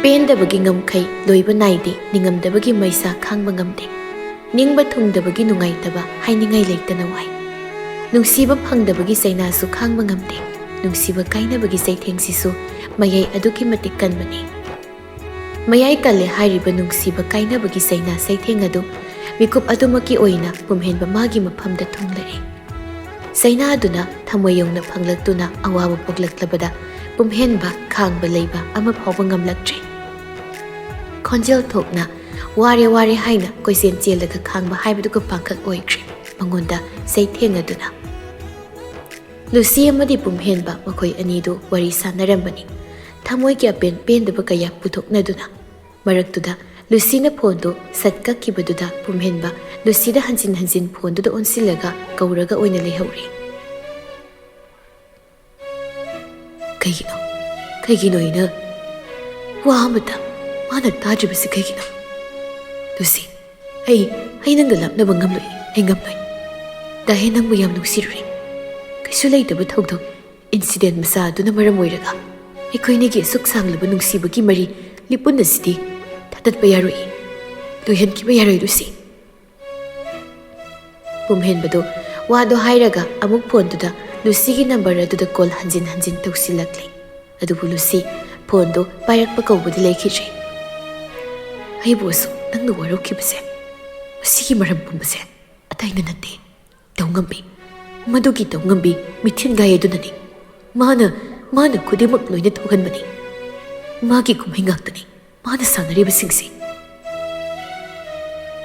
ꯄꯦꯟꯗꯕꯒꯤ ꯉꯝꯈꯩ ꯂꯣꯏꯕ ꯅꯥꯏꯗꯦ ꯅꯤꯡꯉꯝꯗꯕꯒꯤ ꯃꯩꯁꯥ ꯈꯥꯡꯕ ꯉꯝꯗꯦ ꯅꯤꯡꯕ ꯊꯨꯡꯗꯕꯒꯤ ꯅꯨꯡꯉꯥꯏꯇꯕ ꯍꯥꯏꯅꯤꯡꯉꯥꯏ ꯂꯩꯇꯅ ꯋꯥꯏ ꯅꯨꯡꯁꯤꯕ ꯐꯪꯗꯕꯒꯤ ꯆꯩꯅꯥꯁꯨ ꯈꯥꯡꯕ ꯉꯝꯗꯦ ꯅꯨꯡꯁꯤꯕ ꯀꯥꯏꯅꯕꯒꯤ ꯆꯩꯊꯦꯡꯁꯤꯁꯨ ꯃꯌꯥꯏ ꯑꯗꯨꯛꯀꯤ ꯃꯇꯤꯛ ꯀꯟꯕꯅꯤ ꯃꯌꯥꯏ ꯀꯜꯂꯦ ꯍꯥꯏꯔꯤꯕ ꯅꯨꯡꯁꯤꯕ ꯀꯥꯏꯅꯕꯒꯤ ꯆꯩꯅꯥ ꯆꯩꯊꯦꯡ ꯑꯗꯨ ꯃꯤꯀꯨꯞ ꯑꯗꯨꯃꯛꯀꯤ ꯑꯣꯏꯅ ꯄꯨꯝꯍꯦꯟꯕ ꯃꯥꯒꯤ ꯃꯐꯝꯗ ꯊꯨꯡꯂꯔꯦ ꯆꯩꯅꯥ ꯑꯗꯨꯅ ꯊꯃꯣꯏ ꯌꯧꯅ ꯐꯪꯂꯛꯇꯨꯅ ꯑꯋꯥꯕ ꯄꯣꯛꯂꯛꯂꯕꯗ ꯄꯨꯝꯍꯦꯟꯕ ꯈꯥꯡꯕ ꯂꯩꯕ ꯑꯃ ꯐꯥꯎꯕ ꯉꯝꯂꯛꯇ꯭ꯔꯦ ꯈꯣꯟꯖꯦꯜ ꯊꯣꯛꯅ ꯋꯥꯔꯦ ꯋꯥꯔꯦ ꯍꯥꯏꯅ ꯀꯣꯏꯆꯦꯟ ꯆꯦꯜꯂꯒ ꯈꯥꯡꯕ ꯍꯥꯏꯕꯗꯨꯒ ꯄꯥꯡꯈꯛ ꯑꯣꯏꯈ꯭ꯔꯦ ꯃꯉꯣꯟꯗ ꯆꯩꯊꯦꯡ ꯑꯗꯨꯅ ꯂꯨꯁꯤ ꯑꯃꯗꯤ ꯄꯨꯝꯍꯦꯟꯕ ꯃꯈꯣꯏ ꯑꯅꯤꯗꯨ ꯋꯥꯔꯤ ꯁꯥꯟꯅꯔꯝꯕꯅꯤ ꯊꯃꯣꯏꯒꯤ ꯑꯄꯦꯟ ꯄꯦꯟꯗꯕ ꯀꯌꯥ ꯄꯨꯊꯣꯛꯅꯗꯨꯅ ꯃꯔꯛꯇꯨꯗ ꯂꯨꯁꯤꯅ ꯐꯣꯟꯗꯨ ꯁꯠ ꯀꯛꯈꯤꯕꯗꯨꯗ ꯄꯨꯝꯍꯦꯟꯕ ꯂꯨꯁꯤꯗ ꯍꯟꯖꯤꯟ ꯍꯟꯖꯤꯟ ꯐꯣꯟꯗꯨꯗ ꯑꯣꯟꯁꯤꯜꯂꯒ ꯀꯧꯔꯒ ꯑꯣꯏꯅ ꯂꯩꯍꯧꯔꯤ ꯀꯩꯒꯤꯅꯣ ꯑꯩꯅ ꯋꯥ ꯑꯃꯇ ꯃꯥꯅ ꯇꯥꯗ꯭ꯔꯤꯕꯁꯤ ꯀꯩꯒꯤꯅꯣ ꯂꯨꯁꯤ ꯑꯩ ꯅꯪꯒ ꯂꯥꯞꯅꯕ ꯉꯝꯂꯣꯏ ꯑꯩ ꯉꯝꯂꯣꯏ ꯗꯥꯍꯦ ꯅꯪꯕꯨ ꯌꯥꯝ ꯅꯨꯡꯁꯤꯔꯨꯔꯦ ꯀꯩꯁꯨ ꯂꯩꯇꯕ ꯊꯧꯗꯣꯛ ꯏꯟꯁꯤꯗꯦꯟ ꯃꯆꯥ ꯑꯗꯨꯅ ꯃꯔꯝ ꯑꯣꯏꯔꯒ ꯑꯩꯈꯣꯏꯅꯤꯒꯤ ꯑꯁꯨꯛ ꯁꯥꯡꯂꯕ ꯅꯨꯡꯁꯤꯕꯒꯤ ꯃꯔꯤ ꯂꯤꯄꯨꯟ ꯑꯁꯤꯗꯤ ꯊꯥꯗꯠꯄ ꯌꯥꯔꯣꯏ ꯂꯣꯏꯍꯟꯈꯤꯕ ꯌꯥꯔꯣꯏ ꯂꯨꯁꯤ ꯄꯨꯝꯍꯦꯟꯕꯗꯣ ꯋꯥꯗꯣ ꯍꯥꯏꯔꯒ ꯑꯃꯨꯛ ꯐꯣꯟꯗꯨꯗ ꯂꯨꯁꯤꯒꯤ ꯅꯝꯕꯔ ꯑꯗꯨꯗ ꯀꯣꯜ ꯍꯟꯖꯤꯟ ꯍꯟꯖꯤꯟ ꯇꯧꯁꯤꯜꯂꯛꯂꯤ ꯑꯗꯨꯕꯨ ꯂꯨꯁꯤ ꯐꯣꯟꯗꯣ ꯄꯥꯏꯔꯛꯄ ꯀꯧꯕꯗꯤ ꯂꯩꯈꯤꯗ꯭ꯔꯦ ꯑꯩꯕꯨ ꯑꯁꯨꯛ ꯅꯪꯅ ꯋꯥꯔꯧꯈꯤꯕꯁꯦ ꯃꯁꯤꯒꯤ ꯃꯔꯝ ꯄꯨꯝꯕꯁꯦ ꯑꯇꯩꯅ ꯅꯠꯇꯦ ꯇꯧꯉꯝꯕꯤ ꯃꯗꯨꯒꯤ ꯇꯧꯉꯝꯕꯤ ꯃꯤꯊꯤꯟꯒꯥꯏ ꯑꯗꯨꯅꯅꯤ ꯃꯥꯅ ꯈꯨꯗꯤꯡꯃꯛ ꯂꯣꯏꯅ ꯊꯣꯛꯍꯟꯕꯅꯤ ꯃꯥꯒꯤ ꯀꯨꯝꯍꯩ ꯉꯥꯛꯇꯅꯤ ꯃꯥꯅ ꯁꯥꯟꯅꯔꯤꯕꯁꯤꯡꯁꯤ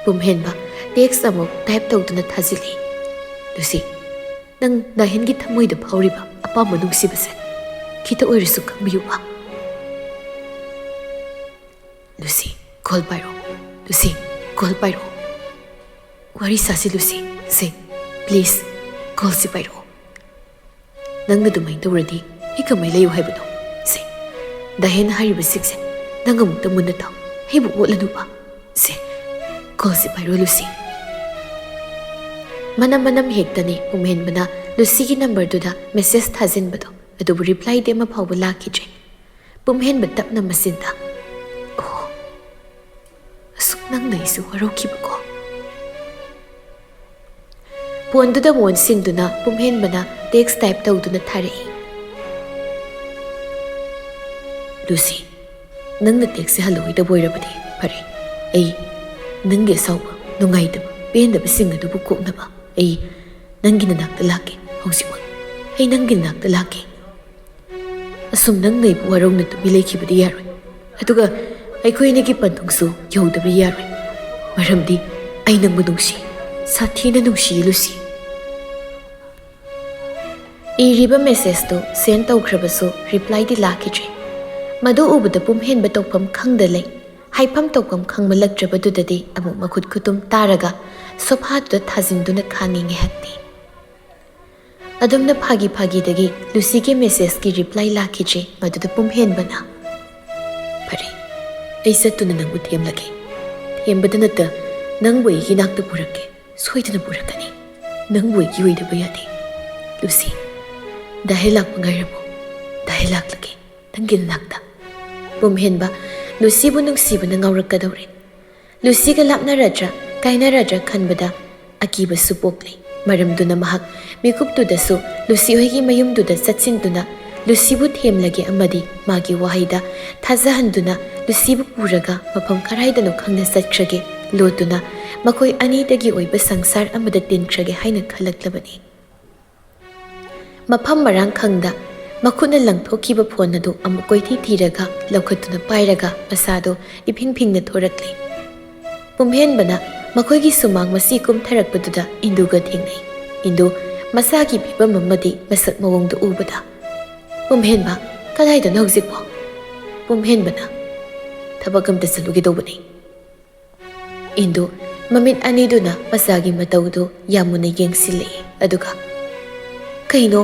ꯄꯨꯝꯍꯦꯟꯕ ꯇꯦꯛꯁ ꯑꯃꯨꯛ ꯇꯥꯏꯞ ꯇꯧꯗꯨꯅ ꯊꯥꯖꯤꯜꯂꯤ ꯂꯨꯁꯤ ꯅꯪ ꯗꯥꯍꯦꯟꯒꯤ ꯊꯃꯣꯏꯗ ꯐꯥꯎꯔꯤꯕ ꯑꯄꯥꯝꯕ ꯅꯨꯡꯁꯤꯕꯁꯦ ꯈꯤꯇ ꯑꯣꯏꯔꯁꯨ ꯈꯪꯕꯤꯌꯨꯕ ꯂꯨꯁꯤ ꯀꯣꯜ ꯄꯥꯏꯔꯣ ꯂꯨꯁꯤ ꯀꯣꯜ ꯄꯥꯏꯔꯣ ꯋꯥꯔꯤ ꯁꯥꯁꯤ ꯂꯨꯁꯤ ꯁꯦ ꯄ꯭ꯂꯤꯖ ꯀꯣꯜꯁꯤ ꯄꯥꯏꯔꯛꯑꯣ ꯅꯪꯅ ꯑꯗꯨꯃꯥꯏꯅ ꯇꯧꯔꯗꯤ ꯑꯩ ꯀꯃꯥꯏ ꯂꯩꯌꯨ ꯍꯥꯏꯕꯅꯣ ꯁꯦ ꯗꯥꯍꯦꯟ ꯍꯥꯏꯔꯤꯕꯁꯤꯡꯁꯦ ꯅꯪ ꯑꯃꯨꯛꯇ ꯃꯨꯟꯅ ꯊꯥꯎ ꯑꯩꯕꯨ ꯑꯣꯠꯂꯅꯨꯕ ꯁꯦ ꯀꯣꯜꯁꯤ ꯄꯥꯏꯔꯣ ꯂꯨꯁꯤ ꯃꯅꯝ ꯍꯦꯛꯇꯅꯤ ꯄꯨꯝꯍꯦꯟꯕꯅ ꯂꯨꯁꯤꯒꯤ ꯅꯝꯕꯔꯗꯨꯗ ꯃꯦꯁꯦꯖ ꯊꯥꯖꯤꯟꯕꯗꯣ ꯑꯗꯨꯕꯨ ꯔꯤꯄ꯭ꯂꯥꯏꯗꯤ ꯑꯃ ꯐꯥꯎꯕ ꯂꯥꯛꯈꯤꯗ꯭ꯔꯦ ꯄꯨꯝꯍꯦꯟꯕ ꯇꯞꯅ ꯃꯆꯤꯟꯗ ꯑꯣ ꯑꯁꯨꯛ ꯅꯪꯅ ꯑꯩꯁꯨ ꯋꯥꯔꯧꯈꯤꯕꯀꯣ ꯐꯣꯟꯗꯨꯗ ꯑꯣꯟꯁꯤꯟꯗꯨꯅ ꯄꯨꯝꯍꯦꯟꯕꯅ ꯇꯦꯛꯁ ꯇꯥꯏꯞ ꯇꯧꯗꯨꯅ ꯊꯥꯔꯛꯏ ꯂꯨꯁꯤ ꯅꯪꯅ ꯇꯦꯛꯁꯁꯦ ꯍꯜꯂꯛꯑꯣꯏꯗꯕ ꯑꯣꯏꯔꯕꯗꯤ ꯐꯔꯦ ꯑꯩ ꯅꯪꯒꯤ ꯑꯁꯥꯎꯕ ꯅꯨꯡꯉꯥꯏꯇꯕ ꯄꯦꯟꯗꯕꯁꯤꯡ ꯑꯗꯨꯕꯨ ꯀꯣꯛꯅꯕ ꯑꯩ ꯅꯪꯒꯤ ꯅꯅꯥꯛꯇ ꯂꯥꯛꯀꯦ ꯍꯧꯖꯤꯛꯃꯛ ꯑꯩ ꯅꯪꯒꯤ ꯅꯅꯥꯛꯇ ꯂꯥꯛꯀꯦ ꯑꯁꯨꯝ ꯅꯪꯅ ꯑꯩꯕꯨ ꯋꯥꯔꯧꯅ ꯇꯨꯃꯤ ꯂꯩꯈꯤꯕꯗꯤ ꯌꯥꯔꯣꯏ ꯑꯗꯨꯒ ꯑꯩꯈꯣꯏꯅꯤꯒꯤ ꯄꯟꯊꯨꯡꯁꯨ ꯌꯧꯗꯕ ꯌꯥꯔꯣꯏ ꯃꯔꯝꯗꯤ ꯑꯩ ꯅꯪꯕꯨ ꯅꯨꯡꯁꯤ ꯁꯥꯊꯤꯅ ꯅꯨꯡꯁꯤꯌꯦ ꯂꯨꯁꯤ ꯏꯔꯤꯕ ꯃꯦꯁꯦꯖꯇꯨ ꯁꯦꯟ ꯇꯧꯈ꯭ꯔꯕꯁꯨ ꯔꯤꯄ꯭ꯂꯥꯏꯗꯤ ꯂꯥꯛꯈꯤꯗ꯭ꯔꯦ ꯃꯗꯨ ꯎꯕꯗ ꯄꯨꯝꯍꯦꯟꯕ ꯇꯧꯐꯝ ꯈꯪꯗ ꯂꯩ ꯍꯥꯏꯐꯝ ꯇꯧꯐꯝ ꯈꯪꯃꯜꯂꯛꯇ꯭ꯔꯕꯗꯨꯗꯗꯤ ꯑꯃꯨꯛ ꯃꯈꯨꯠ ꯈꯨꯠꯇꯨꯝ ꯇꯥꯔꯒ ꯁꯣꯐꯥꯗꯨꯗ ꯊꯥꯖꯤꯟꯗꯨꯅ ꯈꯥꯡꯉꯤ ꯉꯥꯏꯍꯥꯛꯇꯤ ꯑꯗꯨꯝꯅ ꯐꯥꯒꯤꯗꯒꯤ ꯂꯨꯁꯤꯒꯤ ꯃꯦꯁꯦꯖꯀꯤ ꯔꯤꯄ꯭ꯂꯥꯏ ꯂꯥꯛꯈꯤꯗ꯭ꯔꯦ ꯃꯗꯨꯗ ꯄꯨꯝꯍꯦꯟꯕꯅ ꯐꯔꯦ ꯑꯩ ꯆꯠꯇꯨꯅ ꯅꯪꯕꯨ ꯊꯦꯝꯂꯒꯦ ꯊꯦꯝꯕꯗ ꯅꯠꯇ ꯅꯪꯕꯨ ꯑꯩꯒꯤ ꯅꯥꯛꯇ ꯄꯨꯔꯛꯀꯦ ꯁꯣꯏꯗꯅ ꯄꯨꯔꯛꯀꯅꯤ ꯅꯪꯕꯨ ꯑꯩꯒꯤ ꯑꯣꯏꯗꯕ ꯌꯥꯗꯦ ꯂꯨꯁꯤ ꯗꯥꯍꯦ ꯂꯥꯛꯄ ꯉꯥꯏꯔꯝꯃꯨ ꯗꯥꯍꯦ ꯂꯥꯛꯂꯒꯦ ꯅꯪꯒꯤ ꯅꯥꯛꯇ ꯄꯨꯝꯍꯦꯟꯕ ꯂꯨꯁꯤꯕꯨ ꯅꯨꯡꯁꯤꯕꯅ ꯉꯥꯎꯔꯛꯀꯗꯧꯔꯦ ꯂꯨꯁꯤꯒ ꯂꯥꯞꯅꯔꯗ꯭ꯔꯥ ꯀꯥꯏꯅꯔꯗ꯭ꯔꯥ ꯈꯟꯕꯗ ꯑꯀꯤꯕꯁꯨ ꯄꯣꯛꯂꯤ ꯃꯔꯝꯗꯨꯅ ꯃꯍꯥꯛ ꯃꯤꯀꯨꯞꯇꯨꯗꯁꯨ ꯂꯨꯁꯤ ꯍꯣꯏꯒꯤ ꯃꯌꯨꯝꯗꯨꯗ ꯆꯠꯁꯤꯟꯗꯨꯅ ꯂꯨꯁꯤꯕꯨ ꯊꯦꯝꯂꯒꯦ ꯑꯃꯗꯤ ꯃꯥꯒꯤ ꯋꯥꯍꯩꯗ ꯊꯥꯖꯍꯟꯗꯨꯅ ꯂꯨꯁꯤꯕꯨ ꯄꯨꯔꯒ ꯃꯐꯝ ꯀꯔꯥꯏꯗꯅꯣ ꯈꯪꯅ ꯆꯠꯈ꯭ꯔꯒꯦ ꯂꯣꯠꯇꯨꯅ ꯃꯈꯣꯏ ꯑꯅꯤꯗꯒꯤ ꯑꯣꯏꯕ ꯁꯪꯁꯥꯔ ꯑꯃꯗ ꯇꯤꯟꯈ꯭ꯔꯒꯦ ꯍꯥꯏꯅ ꯈꯜꯂꯛꯂꯕꯅꯤ ꯃꯐꯝ ꯃꯔꯥꯡ ꯈꯪꯗ ꯃꯈꯨꯠꯅ ꯂꯪꯊꯣꯛꯈꯤꯕ ꯐꯣꯟ ꯑꯗꯨ ꯑꯃꯨꯛ ꯀꯣꯏꯊꯤ ꯊꯤꯔꯒ ꯂꯧꯈꯠꯇꯨꯅ ꯄꯥꯏꯔꯒ ꯃꯁꯥꯗꯣ ꯏꯐꯤꯡ ꯐꯤꯡꯅ ꯊꯣꯔꯛꯂꯤ ꯄꯨꯝꯍꯦꯟꯕꯅ ꯃꯈꯣꯏꯒꯤ ꯁꯨꯃꯥꯡ ꯃꯁꯤ ꯀꯨꯝꯊꯔꯛꯄꯗꯨꯗ ꯏꯟꯗꯨꯒ ꯊꯦꯡꯅꯩ ꯏꯟꯗꯨ ꯃꯁꯥꯒꯤ ꯐꯤꯕꯝ ꯑꯃꯗꯤ ꯃꯁꯛ ꯃꯑꯣꯡꯗ ꯎꯕꯗ ꯄꯨꯝꯍꯦꯟꯕ ꯀꯗꯥꯏꯗꯅꯣ ꯍꯧꯖꯤꯛꯄꯣ ꯄꯨꯝꯍꯦꯟꯕꯅ ꯊꯕꯛ ꯑꯝꯇ ꯆꯠꯂꯨꯒꯦ ꯏꯟꯗꯨ ꯃꯃꯤꯠ ꯑꯅꯤꯗꯨꯅ ꯃꯆꯥꯒꯤ ꯃꯇꯧꯗꯨ ꯌꯥꯝ ꯃꯨꯟꯅ ꯌꯦꯡꯁꯤꯜꯂꯛꯏ ꯑꯗꯨꯒ ꯀꯩꯅꯣ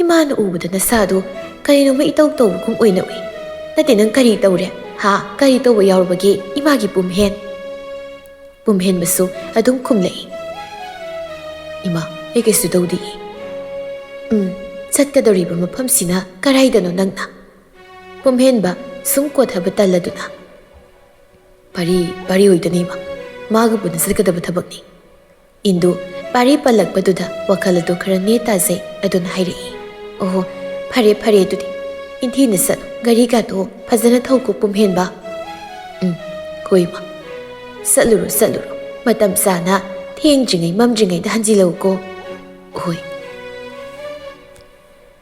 ꯏꯃꯥꯅ ꯎꯕꯗ ꯅꯁꯥꯗꯣ ꯀꯔꯤꯅꯣꯃ ꯏꯇꯧ ꯇꯧꯕꯒꯨꯝ ꯑꯣꯏꯅ ꯎꯏ ꯅꯠꯇꯦ ꯅꯪ ꯀꯔꯤ ꯇꯧꯔꯦ ꯀꯔꯤ ꯇꯧꯕ ꯌꯥꯎꯔꯕꯒꯦ ꯏꯃꯥꯒꯤ ꯄꯨꯝꯍꯦꯟꯕꯁꯨ ꯑꯗꯨꯝ ꯈꯨꯝꯂꯛꯏ ꯏꯃꯥ ꯑꯩ ꯀꯩꯁꯨ ꯇꯧꯗꯦ ꯆꯠꯀꯗꯧꯔꯤꯕ ꯃꯐꯝꯁꯤꯅ ꯀꯔꯥꯏꯗꯅꯣ ꯅꯪꯅ ꯄꯨꯝꯍꯦꯟꯕ sum kothaba talladuna. Pari hoidani maga puna sarkadaba thabakni. Indu pari palakpaduda wakaladu khara netase aduna hairi. Oh, phare adudi. Inthi nisat gari ka to phajana thauku pumhenba. Koima. Saluru. Matam sana theng jingai mam jingai da hanjilau ko. Oi.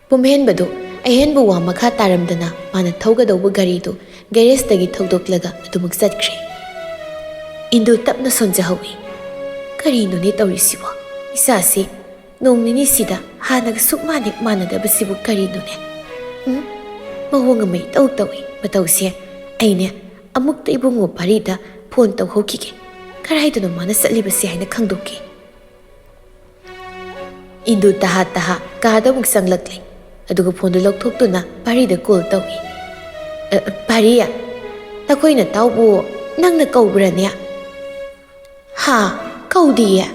Pumhenbadu ahenbu wa makha taramdana mana thaugadauba gari do garage tagi thaudoklaga adumuk satkre. Indu tapna sonjahawi. Karino ne taurisiwa. Isasi nong nini sida hanag sukmanik manadaba sibu karino ne. Mahonga may tawi matawsi aine amukta ibungo parida phone tawhokige. Karaydo mana satlibasi haina khangdoki. Indu taha kada muk sanglakle. Aduga phone lokthokduna parida call tawi. Pariya takoina tawbu nangna kaubranya. Ha kaudiya.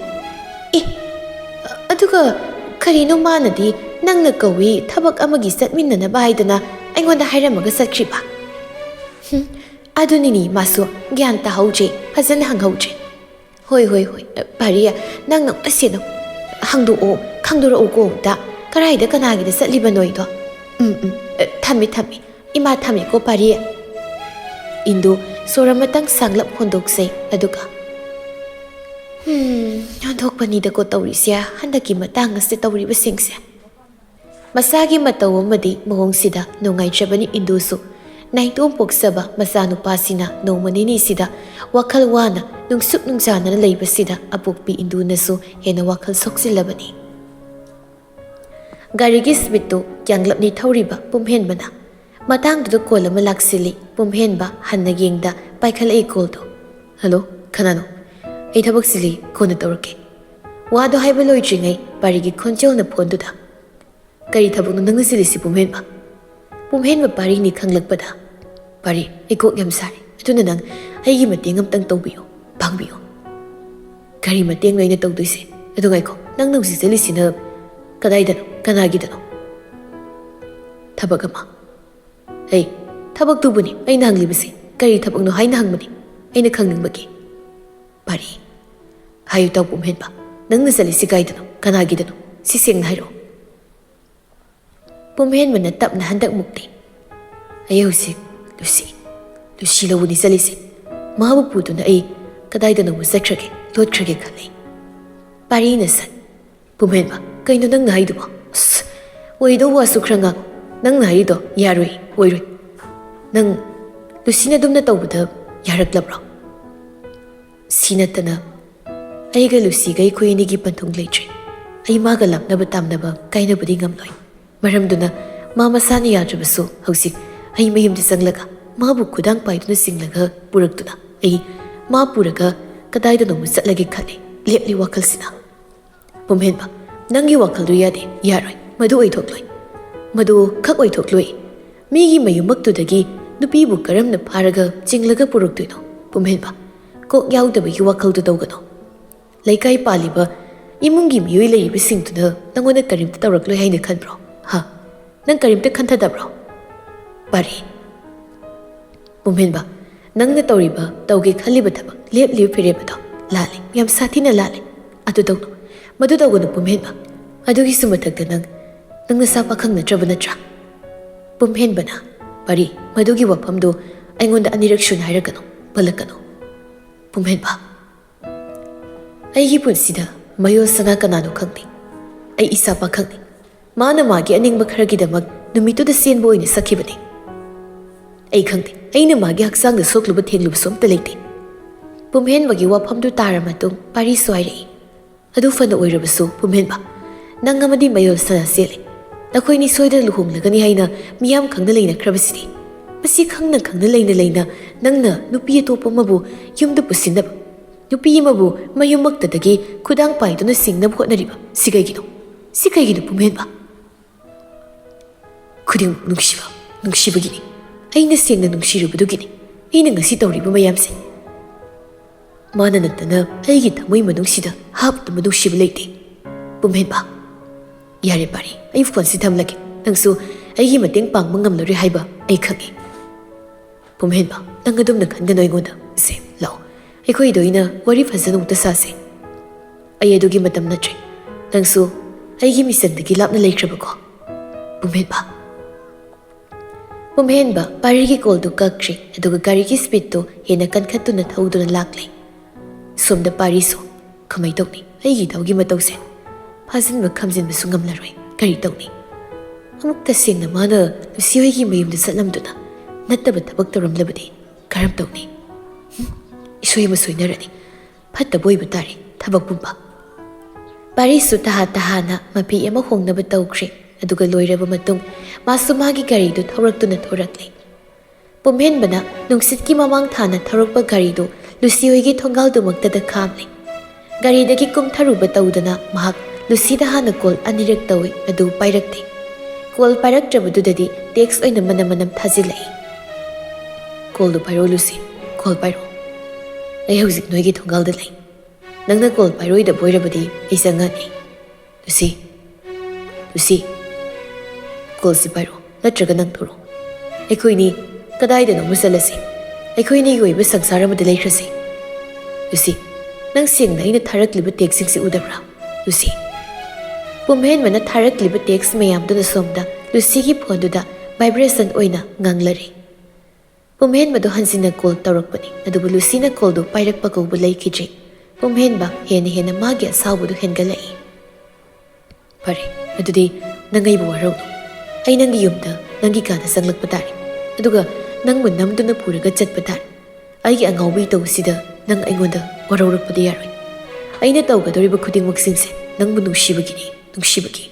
Aduga karino manadi nangna kawi thabak amagi satminnanaba haidana aingona hairamaga satkriba. Adunini masu gyan tahauji phajana hanghauji. Hoi pariya nang asino hangdu o khangdura o ko da karaida kanagi da satliba noido. Thami ima thami ko pariya. Indu soramatang sanglap hondokse aduga. Hondokpani da ko tawrisya handaki matang ase tawriba singse. Masagi mataw amadi mahong nungai chabani indusu. Naitong pogsaba masanupasina no manini sida wakal wana nung sup nung sana na layba sida apukpi indu nasu hena wakal soksilabani. Garigis bito yanglap ni tauriba pumhenba na. Matang dudu kola malaksili pumhenba hanagingda paikala ikoldo. Hello, kanano? Ay tabak sili kona taurake. Wado haiba loy jingay parigi konchol na ponduda. Kari tabak nung nangasili si pumhenba. Pumhenba pari ni khanglakpada. Pari, ikok yam sari. Aduna nang aigi mateng amtang tawbiyo, pangbiyo. Kari mateng na tawdoise. Adu ngay ko, nang nagsisali sinab. Kadaydano, kanagidano. Tabak ama. Ay, tabak tubuni, ay nahanglibasi. Kari tabak no hay nahangbani. Ay nakhangngbagi. Pari, hayo taw pumhenba. Nang nasali si kaydano, kanagidano. Sising na hiro. Pumhenba na tap na handak mukti. Ayaw si Lucy lawuni salisi. Mahabu puto na ay kadayda na musakshake, lotkrake kali. Pari na san. Pumhenba, kayo nang nahido mo. Waido wasukranga. Nang nahido, yaroy, oiroy. Nang Lucy na dum na tawbada, yaraglabro. Sinata na. Ay ga Lucy gay kuya nigi pantong laytre. Ay magalap na batam na ba kay na budi ngamloy. Maramdo na mamasani yadrabaso hausik ay mayimdi sanglaga mabu kudang paiduna singlaga purakduna ay mapuraga kadayda no musatlagi khali lepli wakal sina. Pumhenba nangi wakal do yade yaroy madu oy thokloi. Madu khak oy thokloi. Migi mayumaktudagi nupibu karamna pharaga jinglaga purukduino. Pumhenba kok yaudabagi wakal do dawgano. Laikai paliba imungi miyoi layriba singtuna nangona karimta tawrakloi haina khanbro. Ha, nang karimta khantadabro. Pari. Pumhenba, nang na tawriba tawgi khaliba thabak lep firebado lali yam sathina lali adu dawno madu dawgano pumhenba adugi sumathagda nang nasa pakhang na traba natra. Pumhenba na pari madugi wapamdo aingonda anirak shun hairagano palakano. Pumhenba aigi punsida mayo sana kanano khangni ai isa pakhangni mana magi aningba kharagidamag numituda senbo oina sakhibani. Ai khangde aina magi haksangda sokluba thengluba somta leite. Pumhenbagi waphamdu taramatung pari soirei. Adu fana oirabasu Pumhenba nang amadi mayol sana sele. Nakoini soida luhonglagani haina miyam khangna leina krabasidi. Masi khangna leina nangna nupi atopa mabu yumda pusinab. Nupi mabu mayumaktadagi kudang paiduna singnab hotnariba. Sikaygino Pumhenba. Kuding nungsibagini. Aina sengna nungsirubadugini. Aina ngasi tawriba mayamse. Mana natana aigi thamoi manungsida hapta manusiba leite. Pumhenba. Yare pari, ai phone si thamlake. Nangsu aigi mateng pangma ngamlori haiba ai khangi. ꯄꯨꯝꯍꯦꯟꯕ ꯅꯪ ꯑꯗꯨꯝꯅ ꯈꯟꯒꯅꯣ ꯑꯩꯉꯣꯟꯗ ꯁꯦ ꯂꯥꯛꯑꯣ ꯑꯩꯈꯣꯏꯗ ꯑꯣꯏꯅ ꯋꯥꯔꯤ ꯐꯖꯅ ꯑꯃꯨꯛꯇ ꯁꯥꯁꯦ ꯑꯩ ꯑꯗꯨꯒꯤ ꯃꯇꯝ ꯅꯠꯇ꯭ꯔꯦ ꯅꯪꯁꯨ ꯑꯩꯒꯤ ꯃꯤꯆꯪꯗꯒꯤ ꯂꯥꯞꯅ ꯂꯩꯈ꯭ꯔꯕꯀꯣ ꯄꯨꯝꯍꯦꯟꯕ ꯄꯥꯔꯤꯒꯤ ꯀꯣꯜꯗꯨ ꯀꯛꯈ꯭ꯔꯦ ꯑꯗꯨꯒ ꯒꯥꯔꯤꯒꯤ ꯁ꯭ꯄꯤꯗꯇꯨ ꯍꯦꯟꯅ ꯀꯟꯈꯠꯇꯨꯅ ꯊꯧꯗꯨꯅ ꯂꯥꯛꯂꯦ ꯁꯣꯝꯗ ꯄꯥꯔꯤꯁꯨ ꯀꯃꯥꯏ ꯇꯧꯅꯤ ꯑꯩꯒꯤ ꯏꯇꯥꯎꯒꯤ ꯃꯇꯧꯁꯦ ꯐꯥꯖꯤꯟꯕ ꯈꯝꯖꯤꯟꯕꯁꯨ ꯉꯝꯂꯔꯣꯏ ꯀꯔꯤ ꯇꯧꯅꯤ ꯑꯃꯨꯛ ꯇꯁꯦꯡꯅ ꯃꯥꯅ ꯂꯨꯁꯤ ꯍꯣꯏꯒꯤ ꯃꯌꯨꯝꯗ ꯆꯠꯂꯝꯗꯨꯅ ꯅꯠꯇꯕ ꯊꯕꯛ ꯇꯧꯔꯝꯂꯕꯗꯤ ꯀꯔꯝ ꯇꯧꯅꯤ ꯏꯁꯣꯏ ꯑꯃ ꯁꯣꯏꯅꯔꯅꯤ ꯐꯠꯇꯕ ꯑꯣꯏꯕ ꯇꯥꯔꯦ ꯊꯕꯛ ꯄꯨꯝꯕ ꯄꯥꯔꯤꯁꯨ ꯇꯍꯥꯅ ꯃꯐꯤ ꯑꯃ ꯍꯣꯡꯅꯕ ꯇꯧꯈ꯭ꯔꯦ ꯑꯗꯨꯒ ꯂꯣꯏꯔꯕ ꯃꯇꯨꯡ मासु मागी गारीदु थौरक्तुना थौरक्ले पुमहेनबना नुंगसितकी ममांग थाना थौरक्पा गारीदु लुसी होइगी थोंगालदुमक्तदा खामले गारीदगी कुमथरुबा तौदना महक लुसीदा हाना कॉल अनिरक तौई अदु पाइरक्ते कॉल पाइरक्त्रबदुददी टेक्स्ट ओइना मनम थाजिलाई कॉल दु पाइरो लुसी कॉल पाइरो अई हौजिक नोइगी थोंगालदा लै नंगना कॉल पाइरोइदा बोइरबदी अई संगानी लुसी लुसी कॉल से पाइरो नत्रगा नंग थोरो अखोइनी कदाइदनो मुसलसी अखोइनी गोइबे संसार अमदे लेख्रसी लुसी नंग सेंगना अइना थारक्लिबा टेक्स्ट से उदब्रा लुसी पुमहेन मना थारक्लिबा टेक्स्ट मयामदुना सोमदा लुसी की फोनदुदा वाइब्रेशन ओइना nganglare पुमहेन मदो हंसिना कॉल तौरक्पनी अदुबु लुसीना कॉल दो पाइरक्पा कौबु लैखिद्रे पुमहेन बा हेना मागी असावबुदु हेनगलाई फरे अदुदी नंगैबु वरौनो आई नंगी युमदा नंगी काना संगलक्पा तारे अदुगा नंगबु नमदुना पुरगा चटपा तारे आइगी अंगाउबी तौसिदा नंग अइगोंदा वरौरक्पदि यारोय अइना तौगदोरिबा खुदिंगमक्सिंगसे नंगबु नुंगसिबगी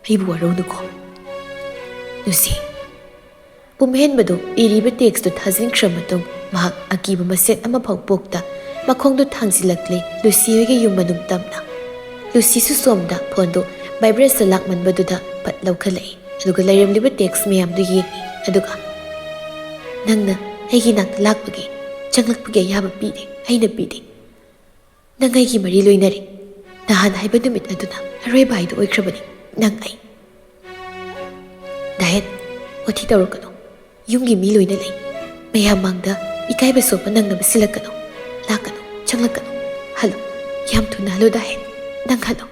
अइबु वरौनुको लुसी पुमहेनबदो इरिबा टेक्स्ट थाजिंख्रा मतुंग महक अकीबा मसेट अमा फाउ पोक्ता मखोंदो थांजिलक्ले लुसी होइगे युम मनुंग तमना लुसी सु सोमदा फोनदो वाइब्रेशन लाकमनबदुदा पट लौखलै अदुगा लैरमलिबा टेक्स्ट मयामदु येंगी अदुगा नंगना अइगी नाक लाकपगी चंगलक्पगी याबा पीदे अइना पीदे नंग अइगी मरी लोइनरे नहान हाइबा नुमित अदुना अरोइबा हाइदो ओइख्रबनी नंग अइ दाहेन ओथि तौरकनो युमगी मी लोइना लै मयाम मांगदा इकाइबा सोपा नंगना बसिलकनो लाकनो चंगलकनो हलो याम थुना हलो दाहेन नंग हलो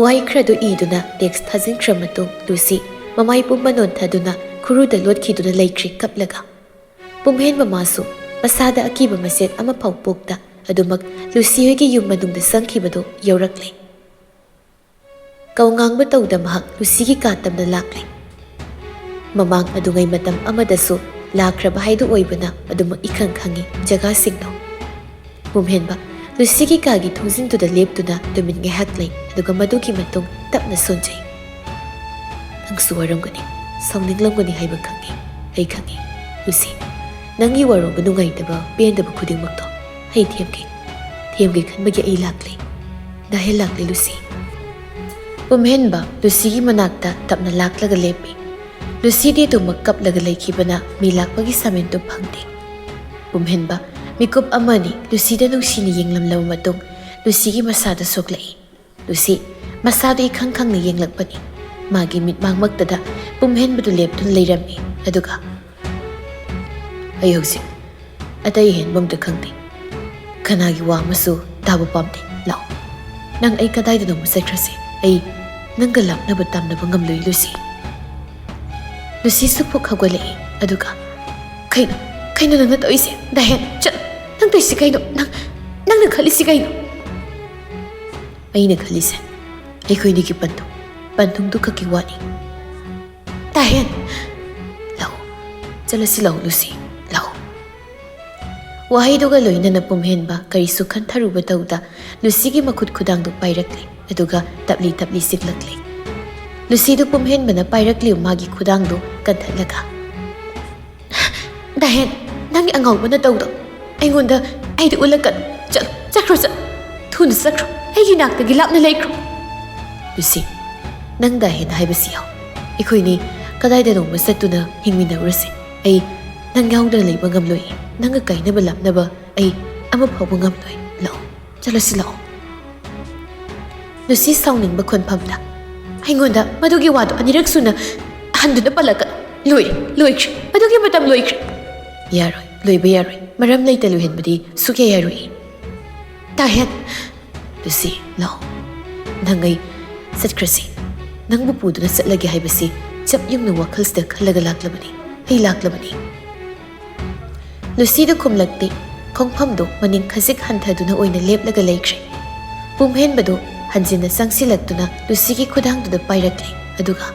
वाई खरदो इदुना टेक्स्ट थाजिंख्रा मतुंग लुसी ममाई पुम्बा नोन्थादुना खुरुदा लोटखिदुना लैख्रि कपलगा पुमहेन ममासु मसादा अकीबा मसेट अमा फाउ पोक्ता अदुमक लुसी होइगी युम मनुंगदा संखिबदो यौरक्ले कौंगांगबा तौदा महक लुसीगी कातमना लाक्ले ममांग अदुंगै मतम अमदसु लाख्रबा हाइदो ओइबना अदुमक इखंग खंगी जगा सिंगनो पुमहेनबा लुसीगी कागी थोंजिनदुदा लेपतुना दुमिन ngehak lei aduga madugi matung tapna sonjai nangsu waromgani sauninglamgani haiba khangi ai khangi lucy nangi waromba nungaitaba pendaba khudingmakto ai thiamge khanbagi ai lakle dahe lakle lucy pumhenba lucy gi manakta tapna laklaga lepi lucy di tumak kaplaga lekhibana mi lakpagi samento phangde pumhenba मिकुप अमनी लुसीदा नुंगसिनी येंगलमलव मतुंग लुसीगी मसादा सोक्लई लुसी मसादा इखंग खंगना येंगलकपनी मागी मिटमांगमक्तदा पुमहेनबदु लेपतुन लैरम्मी अदुगा अय हौजिक अतै हेनबमदु खंगदे खनागी वामसु ताबु पामदे लाओ नंग अई कदाइदनो मुसैख्रसे अई नंगा लापनबा तामनबा ngamloi लुसी सुपु खगोलई अदुगा खैनो नंगना तोइसे दाहेन चल नंग तोइसे कइनो नंगना खलिसे कइनो अइना खलिसे अइखोइनिगी पंथुंगदु खकी वानी दाहेन लाओ चलसी लाओ लुसी लाओ वाहिदुगा लोइनना पुमहेनबा करिसु खंथरुबा तौदा लुसीगी मखुद खुदांगदु पाइरक्ले अदुगा तपली सिकलक्ले लुसीदु पुमहेनबना पाइरक्ले मागी खुदांगदु कंथलगा दाहेन नंगी अंगाउबना तौदो अइगोंदा आइदि उलकन चक्रो थुना चक्रो अइगी नाक्तगी लापना लैख्रो लुसी नंग दाहेन हाइबसि याव अखोइनी कदाइदनो मसतुना हिंमिनौरसे अइ नंग याउदना लैबा ngamloi नंग काइनबा लापनबा अइ अमा फावबा ngamloi लाओ चलसी लाओ लुसी साउनिंगबा खोनफमदा अइगोंदा मदुगी वादो अनिरक सुना हंदुना पलकन लोइख्रे मदुगी मतम लोइख्रे Yaroi, loiba yaroi. Maram lay talu hen badi sukya yaroi. Tahen. Lucy, lao. Nangai satkrasi. Nang bu pudu na satlagi hay basi. Chap yung na wakal sida khalaga laklabani. Ay laklabani. Lucy do kumlagti. Kong pamdo maning khasik hantadu na oina leplaga laikre. Pumhen bado hanjin na sangsilagtu na Lucy ki khudang do da pairakli. Aduga.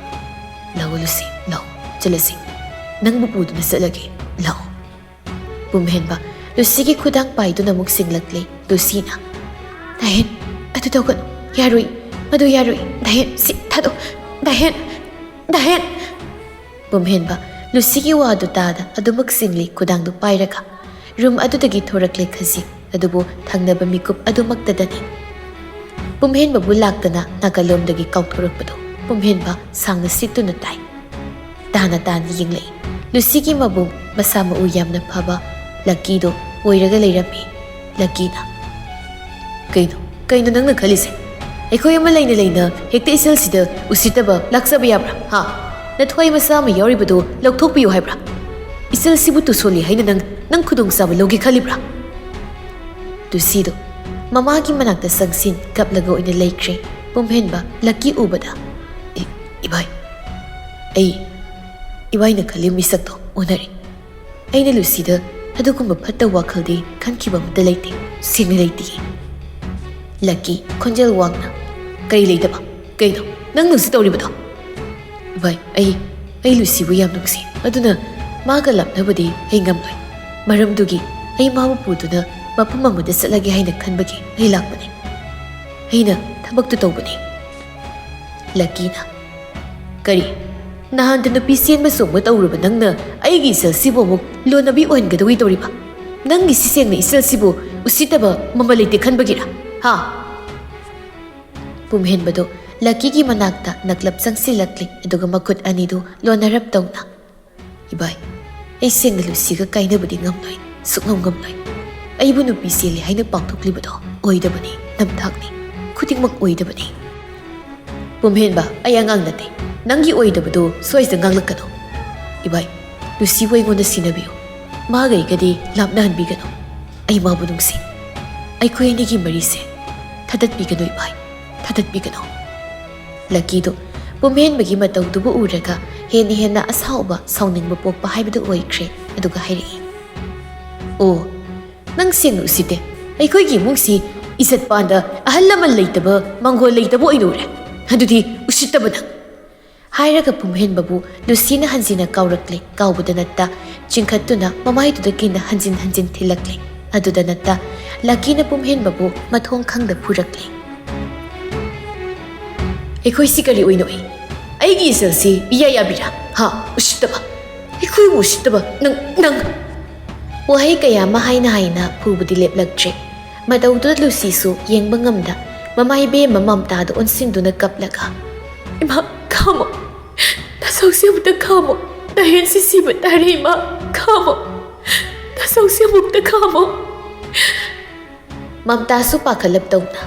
Lao Lucy, lao. Jalasi. Nang bu pudu na satlagi. Lao. Pumhen ba Lucy ki khudang paido na muk singlagli. Lucy na. Dahen, atu daw gano. Yaroi, madu yaroi. Dahen, si, tado. Dahen, dahen. Pumhen ba Lucy ki wado tada adu muk singli khudang do pairaka. Room adu dagi thorakli khazi. Adubo thangnaba mikup adu magdadani. Pumhen ba bulaktana nagalom dagi kauthorakpado. Pumhen ba sangna situ na tai. Tana tani yinglay. Lucy ki mabung masama uyam na phaba. Lucky do oiraga leirami. Lucky na. Kaino nang nagkalise. Aikoy ama layna hekta isal sida usitaba laksaba yabra. Ha? Nathuay masama yauribado lagthokpiyo haibra. Isal sibu tusoli haina nang khudong saba logi khalibra. Tusido mama ki manakta sangsin kaplaga oina laikre. Pumhen ba Lucky ubada. Ibai. Ibai na khalim misakto onari. Aina Lucy da adugumba phatta wakhaldi khankiba mata leite. Singna leite. Lucky khonjel wangna. Kari leitaba. Kaino nang nungsi tawribado. Ibai ai Lucy bu yam nungsi. Aduna maga lapnabadi ai ngamloi. Maramdugi ai mabu puduna mafam amada satlagi haina khanbagi ai lakbani. Aina thabaktu tawbani. Lucky na. Kari nahan da nupi senba songba tawruba nangna aigi isal sibo muk lonabi oingadawai tawriba. Nangi sisengna isal sibo usitaba mama leite khanbagira. Ha? Pumhen bado Lucky ki manakta naglap sangsilakli aduga makut anido lonarap tawna. Ibai, ay sengna Lucy ka kainabadi ngamnoy, sukngam ngamnoy. Ay bu nupi sili haina pangtukli bado, oidabani, namtakni, kutingmak oidabani. Pumhen ba ay angang nate, nangi oidabado sois da nganglakano. Ibai, Lucy way ngona sinabiyo, magay gadi lapnahan bigano. Ay mabunungsi. Ay kuya nigi marise. Tadat bigano ibai. Tadat bigano. Lucky do, pumhen bagi mataw dubu uraga, heni na asawba sawning mapokpa haibado oikre, aduga hairi. Oh, nang sing usite. Ay kuya gimungsi, isat panda, ahalaman laytaba, manghol laytabo inure. Hadudi, usitaba nang. Hairaga pumhen babu, Lucy na hanzina kaurakli, kaubada natta, chingkatuna, mamaytuda kina hanzin tilakli. Aduda natta, Lucky na pumhen babu, mathong khangda purakli. Aikoy si kari oinoi. Aigi isal si iyayabira. Ha, usitaba. Aikoy usitaba. Nang. Wahay kaya mahay na pubudi leplagtre. Matawdo na Lucy su yeng bangamda. Mamaybe mamamta doon sindo nagkaplaga. Ima, kamo. Nasaw siya mo kamo. Dahil si Siba tari, ima. Kamo. Nasaw siya mo kamo. Mamta su pakalap daw na.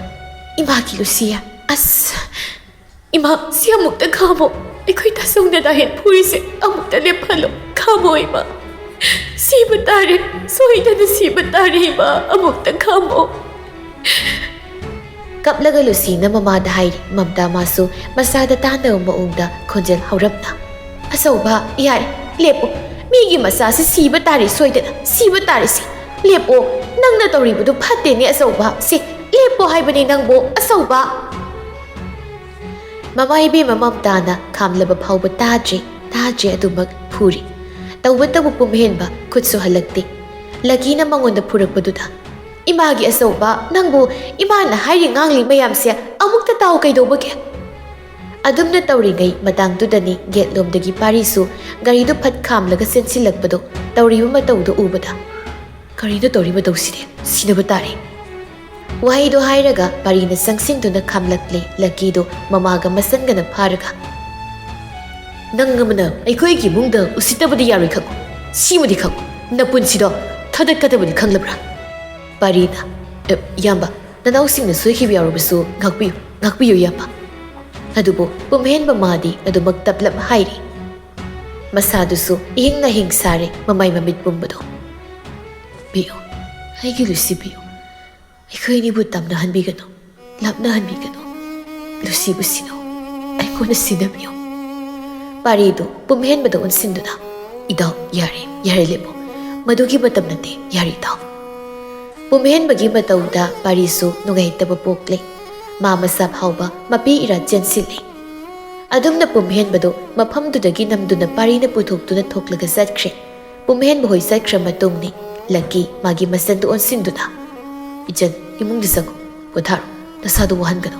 Ima ki Lucia. Ima, siya mo kamo. Iko'y tasaw na dahil purise. Amok na lepalo. Kamo, ima. Siba tari. Sohida na Siba tari, ima. Amok na kamo. Kaplaga Lucy na mamadahay mamda maso masada tanda maungda konjel haurapna. Asaw ba, iyay, lepo, migi masa si Siba tari soida na, Siba tari si. Lepo, nang natawribudo pati ni asaw ba, si lepo hay ba ni nang bo, asaw ba? Mamaybi mamamda na kamlaba pauba tadri adumag puri. Tawbata mo pumihin ba, kutso halagti. Lagi na mangonda purakbaduda. Imagi asaw ba, nang bo, ima na hayri ngangli mayam siya, amuk na tao kay dobage. Adum na tawringay matang dudani getlom dagi parisu, garido pat kamlaga sensilagbado, tawriba matawdo ubada. Garido tawriba daw sila, sinabatari. Wahay do hayraga parina sangsinto na kamlakli, lagido mamaga masanga na paraga. Nang ngamana ay ko'y gimungda usitabadi yari kako, simudi kako, napunsido, tadat-katabadi kang labra. Parina, yamba, nanawsing na suikibi arabaso, ngakbiyo yamba. Adubo, pumhen mamadi, adu magtaplap hayri. Masado so, ihing na hing sari, mamay mamid bumbado. ꯄꯤꯌꯨ ꯑꯩꯒꯤ Lucy ꯄꯤꯌꯨ ꯑꯩꯈꯣꯏꯅꯤꯕꯨ ꯇꯝꯅꯍꯟꯕꯤꯒꯅꯨ ꯂꯥꯞꯅꯍꯟꯕꯤꯒꯅꯨ ꯂꯨꯁꯤꯕꯨ ꯁꯤꯟꯅꯧ ꯑꯩꯉꯣꯟꯗ ꯁꯤꯟꯅꯕꯤꯌꯨ ꯄꯥꯔꯤꯗꯨ ꯄꯨꯝꯍꯦꯟꯕꯗ ꯑꯣꯟꯁꯤꯟꯗꯨꯅ ꯏꯗꯥꯎ ꯌꯥꯔꯦ ꯂꯦꯞꯄꯣ ꯃꯗꯨꯒꯤ ꯃꯇꯝ ꯅꯠꯇꯦ ꯌꯥꯔꯦ ꯏꯗꯥꯎ ꯄꯨꯝꯍꯦꯟꯕꯒꯤ ꯃꯇꯧꯗ ꯄꯥꯔꯤꯁꯨ ꯅꯨꯡꯉꯥꯏꯇꯕ ꯄꯣꯛꯂꯦ ꯃꯥ ꯃꯁꯥ ꯐꯥꯎꯕ ꯃꯄꯤ ꯏꯔꯥ ꯆꯦꯟꯁꯤꯜꯂꯤ ꯑꯗꯨꯝꯅ ꯄꯨꯝꯍꯦꯟꯕꯗꯨ ꯃꯐꯝꯗꯨꯗꯒꯤ ꯅꯝꯗꯨꯅ ꯄꯥꯔꯤꯅ ꯄꯨꯊꯣꯛꯇꯨꯅ ꯊꯣꯛꯂꯒ ꯆꯠꯈ꯭ꯔꯦ ꯄꯨꯝꯍꯦꯟꯕ ꯍꯣꯏ ꯆꯠꯈ꯭ꯔ ꯃꯇꯨꯡꯅꯤ ꯂꯛꯀꯤ ꯃꯥꯒꯤ ꯃꯆꯟꯗꯨ ꯑꯣꯟꯁꯤꯟꯗꯨꯅ ꯏꯆꯟ ꯏꯃꯨꯡꯗ ꯆꯪꯉꯨ ꯄꯣꯊꯥꯔꯣ ꯅꯁꯥꯗꯨ ꯋꯥꯍꯟꯒꯅꯨ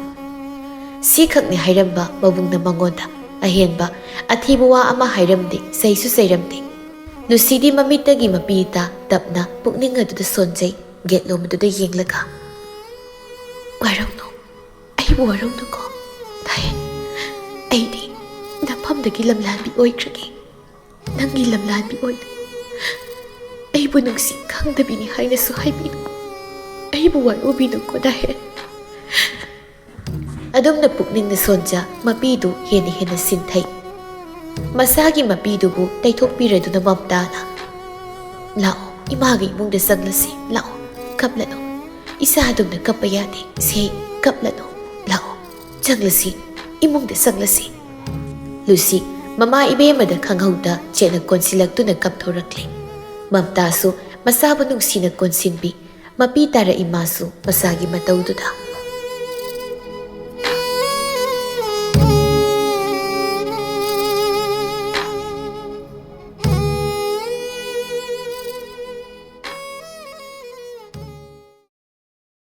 ꯁꯤꯈꯛꯅꯤ ꯍꯥꯏꯔꯝꯕ ꯃꯕꯨꯡꯅ ꯃꯉꯣꯟꯗ ꯑꯍꯦꯟꯕ ꯑꯊꯤꯕ ꯋꯥ ꯑꯃ ꯍꯥꯏꯔꯝꯗꯦ ꯆꯩꯁꯨ ꯆꯩꯔꯝꯗꯦ ꯂꯨꯁꯤꯗꯤ ꯃꯃꯤꯠꯇꯒꯤ ꯃꯄꯤꯇ ꯇꯞꯅ ꯄꯨꯛꯅꯤꯡ ꯑꯗꯨꯗ ꯁꯣꯟꯖꯩ ꯒꯦꯠꯂꯣꯝ ꯑꯗꯨꯗ ꯌꯦꯡꯂꯒ ꯋꯥꯔꯧꯅꯨ ꯑꯩꯕꯨ ꯋꯥꯔꯧꯅꯨꯀꯣ ꯗꯥꯍꯦꯟ ꯑꯩꯗꯤ ꯅꯐꯝꯗꯒꯤ ꯂꯝꯂꯥꯟꯕꯤ ꯑꯣꯏꯈ꯭ꯔꯒꯦ ꯅꯪꯒꯤ ꯂꯝꯂꯥꯟꯕꯤ ꯑꯣꯏꯅ ꯑꯩꯕꯨ ꯅꯨꯡꯁꯤ ꯈꯪꯗꯕꯤꯅꯤ ꯍꯥꯏꯅꯁꯨ ꯍꯥꯏꯕꯤꯌꯨ ꯑꯩꯕꯨ ꯋꯥꯔꯧꯕꯤꯅꯨꯀꯣ ꯗꯥꯍꯦꯟ ꯑꯗꯨꯝꯅ ꯄꯨꯛꯅꯤꯡꯅ ꯁꯣꯟꯖ ꯃꯄꯤꯗꯨ ꯍꯦꯟꯅ ꯁꯤꯟꯊꯩ ꯃꯁꯥꯒꯤ ꯃꯄꯤꯗꯨꯕꯨ ꯇꯩꯊꯣꯛꯄꯤꯔꯗꯨꯅ ꯃꯝꯇꯥꯅ ꯂꯥꯛꯑꯣ ꯏꯃꯥꯒꯤ ꯏꯃꯨꯡꯗ ꯆꯪꯂꯁꯤ ꯂꯥꯛꯑꯣ ꯀꯞꯂꯅꯨ ꯏꯁꯥ ꯑꯗꯨꯝꯅ ꯀꯞꯄ ꯌꯥꯗꯦ ꯁꯦ ꯀꯞꯂꯅꯨ ꯂꯥꯛꯑꯣ ꯆꯪꯂꯁꯤ ꯏꯃꯨꯡꯗ ꯆꯪꯂꯁꯤ ꯂꯨꯁꯤ ꯃꯃꯥ ꯏꯕꯦꯝꯃꯗ ꯈꯪꯍꯧꯗ ꯆꯦꯠꯅ ꯀꯣꯟꯁꯤꯜꯂꯛꯇꯨꯅ ꯀꯞꯊꯣꯔꯛꯂꯤ ꯃꯝꯇꯥꯁꯨ ꯃꯁꯥꯕꯨ ꯅꯨꯡꯁꯤꯅ ꯀꯣꯟꯁꯤꯟꯕꯤ ꯃꯄꯤ ꯇꯥꯔꯛꯏ ꯃꯥꯁꯨ ꯃꯁꯥꯒꯤ ꯃꯇꯧꯗꯨꯗ